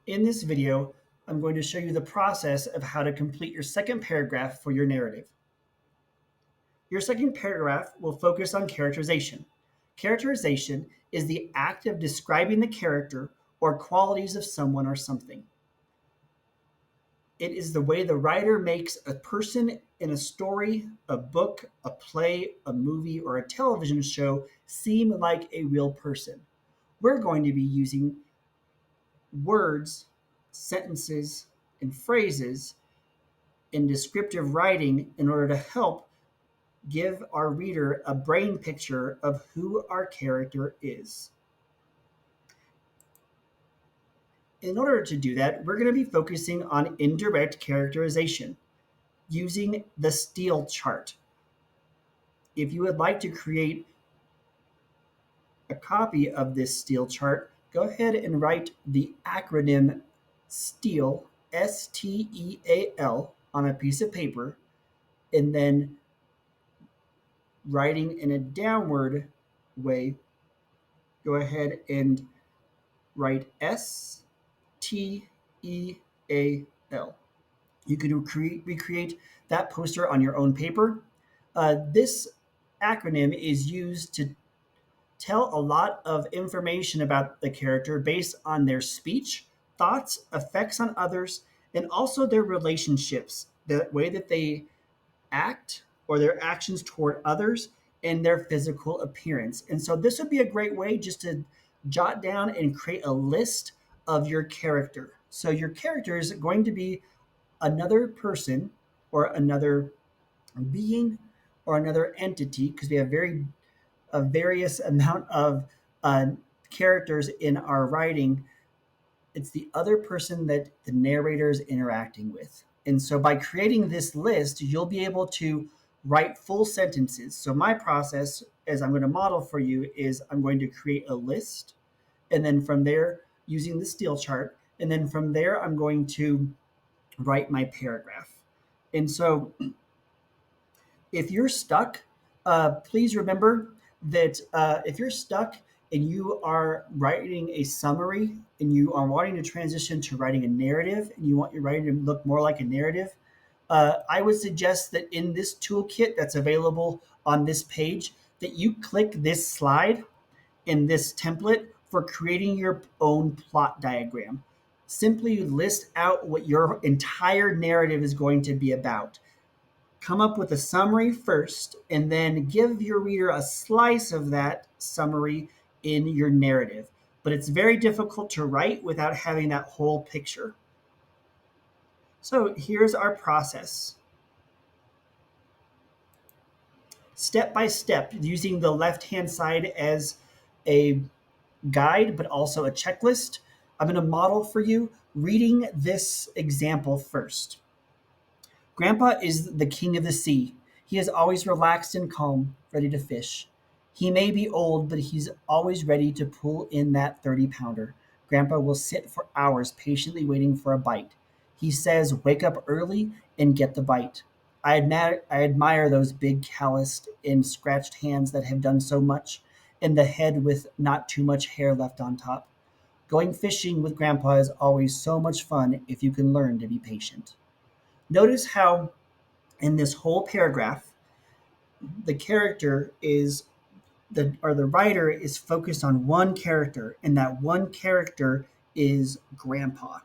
In this video, I'm going to show you the process of how to complete your second paragraph for your narrative. Your second paragraph will focus on characterization. Characterization is the act of describing the character or qualities of someone or something. It is the way the writer makes a person in a story, a book, a play, a movie, or a television show seem like a real person. We're going to be using words, sentences, and phrases in descriptive writing in order to help give our reader a brain picture of who our character is. In order to do that, we're going to be focusing on indirect characterization using the Steele chart. If you would like to create a copy of this Steele chart, go ahead and write the acronym STEAL, STEAL, on a piece of paper, and then writing in a downward way, go ahead and write STEAL. You can recreate that poster on your own paper. This acronym is used to tell a lot of information about the character based on their speech, thoughts, effects on others, and also their relationships, the way that they act or their actions toward others, and their physical appearance. And so this would be a great way just to jot down and create a list of your character. So your character is going to be another person or another being or another entity, because we have a various amount of characters in our writing. It's the other person that the narrator is interacting with. And so by creating this list, you'll be able to write full sentences. So my process, as I'm going to model for you, is I'm going to create a list, and then from there, using the Steele chart, and then from there, I'm going to write my paragraph. And so if you're stuck, please remember that if you're stuck and you are writing a summary and you are wanting to transition to writing a narrative and you want your writing to look more like a narrative, I would suggest that in this toolkit that's available on this page, that you click this slide in this template for creating your own plot diagram. Simply list out what your entire narrative is going to be about. Come up with a summary first, and then give your reader a slice of that summary in your narrative. But it's very difficult to write without having that whole picture. So here's our process. Step by step, using the left-hand side as a guide, but also a checklist. I'm going to model for you reading this example first. Grandpa is the king of the sea. He is always relaxed and calm, ready to fish. He may be old, but he's always ready to pull in that 30-pounder. Grandpa will sit for hours patiently waiting for a bite. He says, wake up early and get the bite. I admire those big calloused and scratched hands that have done so much, and the head with not too much hair left on top. Going fishing with Grandpa is always so much fun if you can learn to be patient. Notice how in this whole paragraph, the character is the writer is focused on one character, and that one character is Grandpa.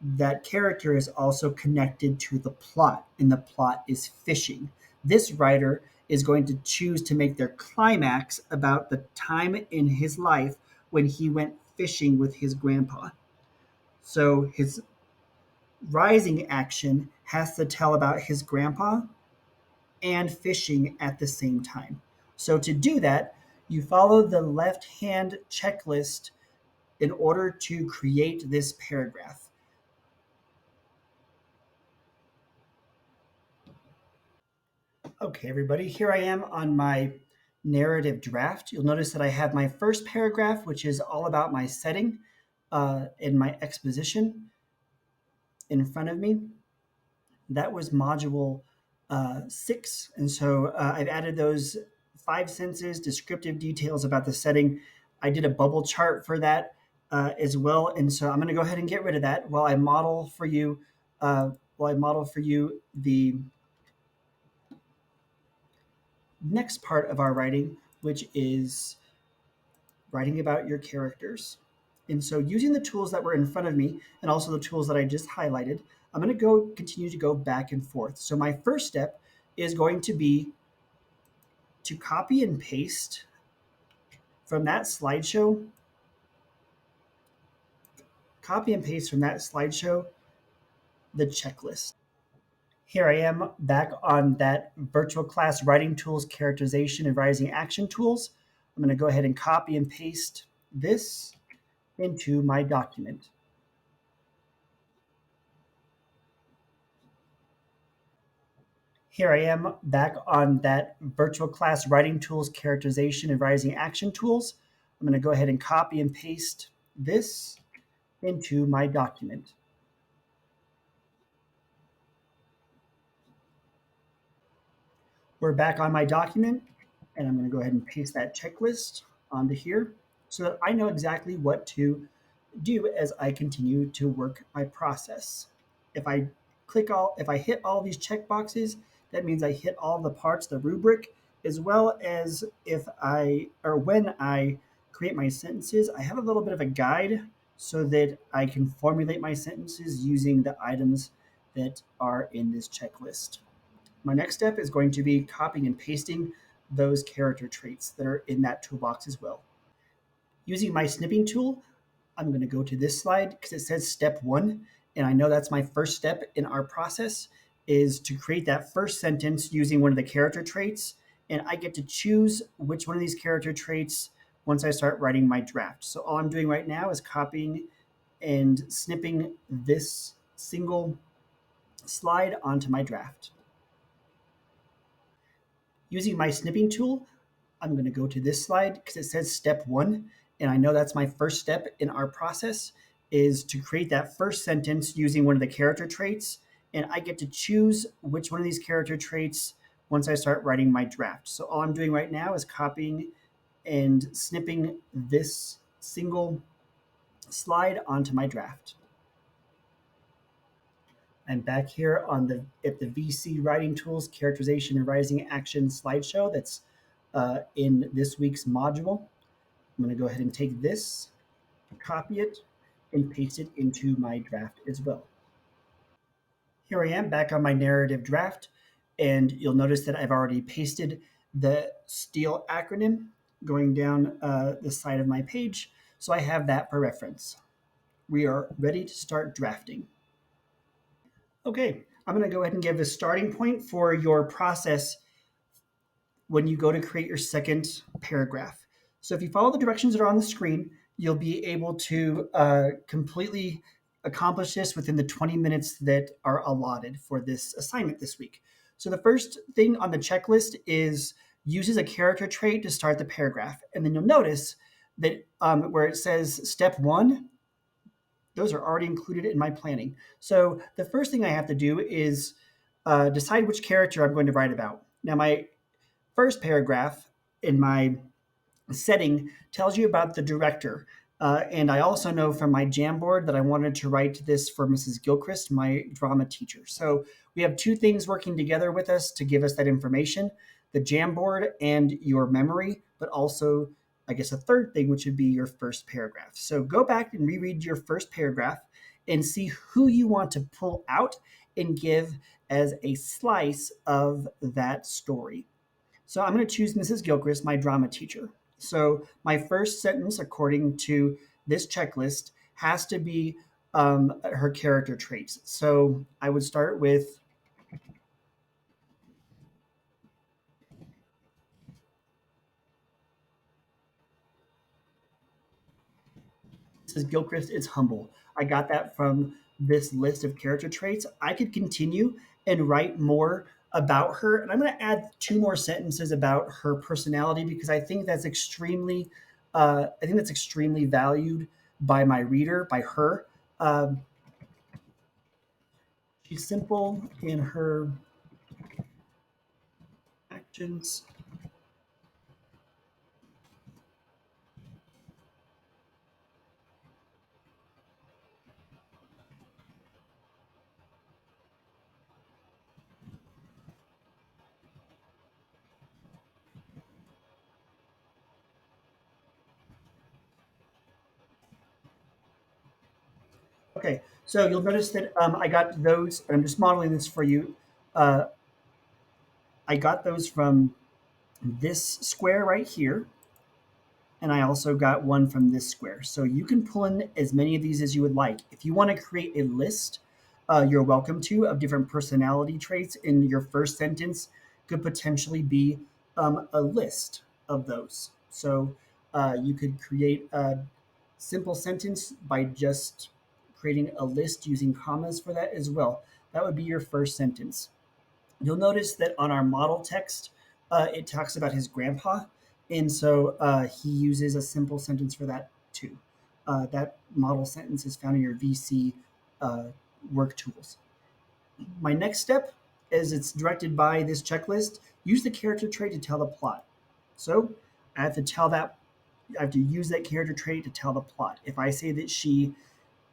That character is also connected to the plot, and the plot is fishing. This writer is going to choose to make their climax about the time in his life when he went fishing with his grandpa. So his rising action has to tell about his grandpa and fishing at the same time. So to do that, you follow the left-hand checklist in order to create this paragraph. Okay, everybody, here I am on my narrative draft. You'll notice that I have my first paragraph, which is all about my setting and my exposition in front of me. That was module 6. And so I've added those 5 sentences, descriptive details about the setting. I did a bubble chart for that. as well. And so I'm going to go ahead and get rid of that while I model for you. While I model for you the next part of our writing, which is writing about your characters. And so using the tools that were in front of me and also the tools that I just highlighted, I'm going to continue to go back and forth. So my first step is going to be to copy and paste from that slideshow, copy and paste from that slideshow, the checklist. Here I am back on that virtual class writing tools, characterization, and rising action tools. I'm going to go ahead and copy and paste this into my document. Here I am back on that virtual class writing tools, characterization, and rising action tools. I'm going to go ahead and copy and paste this into my document. We're back on my document, and I'm going to go ahead and paste that checklist onto here so that I know exactly what to do as I continue to work my process. If I hit all these check boxes, that means I hit all the parts, the rubric, as well as when I create my sentences, I have a little bit of a guide so that I can formulate my sentences using the items that are in this checklist. My next step is going to be copying and pasting those character traits that are in that toolbox as well. Using my snipping tool, I'm going to go to this slide because it says step 1, and I know that's my first step in our process is to create that first sentence using one of the character traits, and I get to choose which one of these character traits once I start writing my draft. So all I'm doing right now is copying and snipping this single slide onto my draft. Using my snipping tool, I'm going to go to this slide because it says step 1, and I know that's my first step in our process is to create that first sentence using one of the character traits, and I get to choose which one of these character traits once I start writing my draft. So all I'm doing right now is copying and snipping this single slide onto my draft. I'm back here on the VC Writing Tools Characterization and Rising Action slideshow that's in this week's module. I'm going to go ahead and take this, copy it, and paste it into my draft as well. Here I am back on my narrative draft, and you'll notice that I've already pasted the STEAL acronym going down the side of my page, so I have that for reference. We are ready to start drafting. Okay, I'm going to go ahead and give a starting point for your process when you go to create your second paragraph. So if you follow the directions that are on the screen, you'll be able to completely accomplish this within the 20 minutes that are allotted for this assignment this week. So the first thing on the checklist is uses a character trait to start the paragraph. And then you'll notice that where it says step 1, those are already included in my planning. So the first thing I have to do is decide which character I'm going to write about. Now, my first paragraph in my setting tells you about the director. And I also know from my Jamboard that I wanted to write this for Mrs. Gilchrist, my drama teacher. So we have two things working together with us to give us that information, the Jamboard and your memory, but also, I guess, a third thing, which would be your first paragraph. So go back and reread your first paragraph and see who you want to pull out and give as a slice of that story. So I'm going to choose Mrs. Gilchrist, my drama teacher. So my first sentence, according to this checklist, has to be her character traits. So I would start with Mrs. Gilchrist is humble. I got that from this list of character traits. I could continue and write more about her, and I'm going to add two more sentences about her personality because I think that's extremely valued by my reader, by her. Um, she's simple in her actions. Okay, so you'll notice that I got those, and I'm just modeling this for you. Uh, I got those from this square right here, and I also got one from this square. So you can pull in as many of these as you would like. If you want to create a list, you're welcome to, of different personality traits in your first sentence, could potentially be a list of those. So you could create a simple sentence by just creating a list using commas for that as well. That would be your first sentence. You'll notice that on our model text, it talks about his grandpa, and so he uses a simple sentence for that too. That model sentence is found in your VC uh, work tools. My next step, as it's directed by this checklist, use the character trait to tell the plot. So I have to tell that I have to use that character trait to tell the plot. If I say that she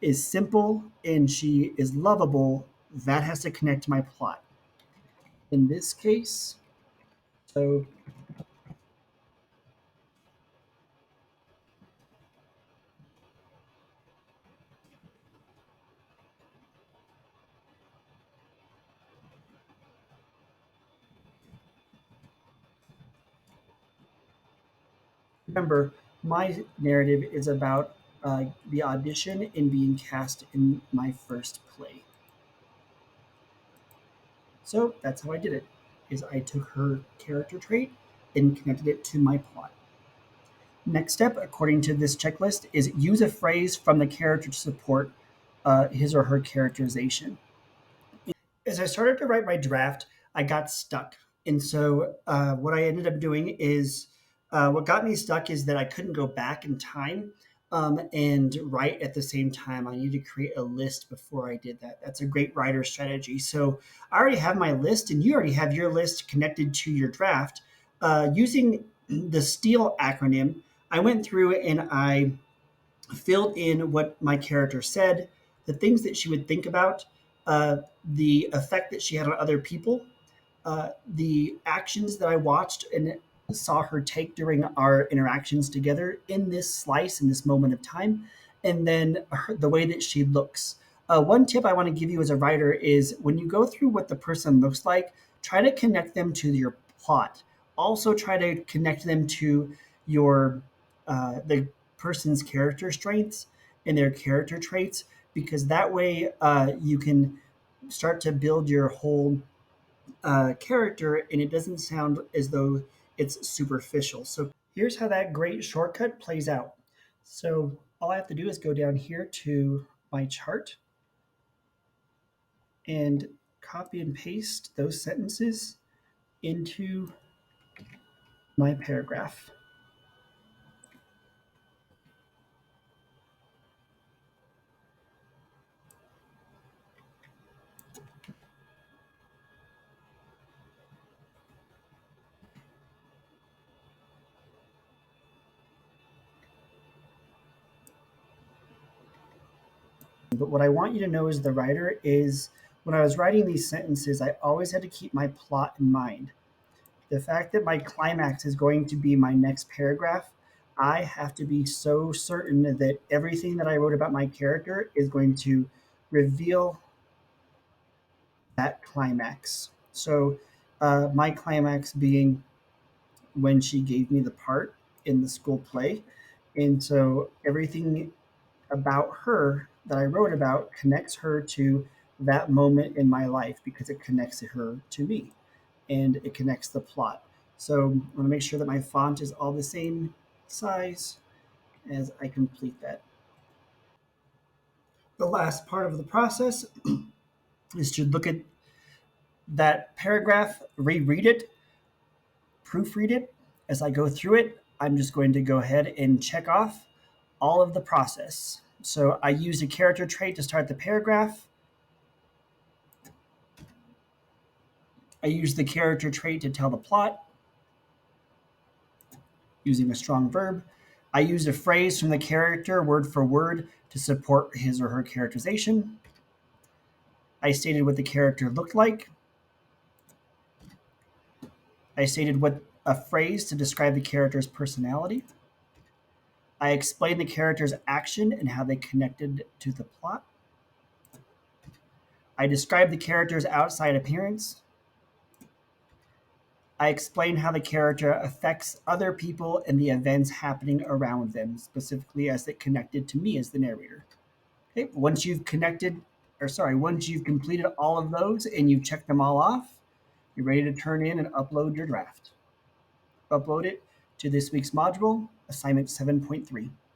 is simple and she is lovable, that has to connect to my plot. In this case, so remember, my narrative is about the audition and being cast in my first play. So that's how I did it. Is I took her character trait and connected it to my plot. Next step, according to this checklist, is use a phrase from the character to support his or her characterization. As I started to write my draft, I got stuck. And so what I ended up doing is what got me stuck is that I couldn't go back in time and write at the same time. I needed to create a list before I did that. That's a great writer strategy. So I already have my list, and you already have your list connected to your draft. Using the STEAL acronym, I went through and I filled in what my character said, the things that she would think about, the effect that she had on other people, the actions that I watched and saw her take during our interactions together in this slice, in this moment of time, and then the way that she looks. One tip I want to give you as a writer is when you go through what the person looks like, try to connect them to your plot. Also, try to connect them to your the person's character strengths and their character traits, because that way you can start to build your whole character and it doesn't sound as though it's superficial. So here's how that great shortcut plays out. So all I have to do is go down here to my chart and copy and paste those sentences into my paragraph. But what I want you to know as the writer is when I was writing these sentences, I always had to keep my plot in mind. The fact that my climax is going to be my next paragraph, I have to be so certain that everything that I wrote about my character is going to reveal that climax. So, my climax being when she gave me the part in the school play. And so, everything about her that I wrote about connects her to that moment in my life because it connects her to me and it connects the plot. So I want to make sure that my font is all the same size as I complete that. The last part of the process is to look at that paragraph, reread it, proofread it. As I go through it, I'm just going to go ahead and check off all of the process. So I use a character trait to start the paragraph. I use the character trait to tell the plot using a strong verb. I used a phrase from the character word for word to support his or her characterization. I stated what the character looked like. I stated what a phrase to describe the character's personality. I explained the character's action and how they connected to the plot. I describe the character's outside appearance. I explain how the character affects other people and the events happening around them, specifically as it connected to me as the narrator. Okay, once you've completed all of those and you've checked them all off, you're ready to turn in and upload your draft. Upload it to this week's module, assignment 7.3.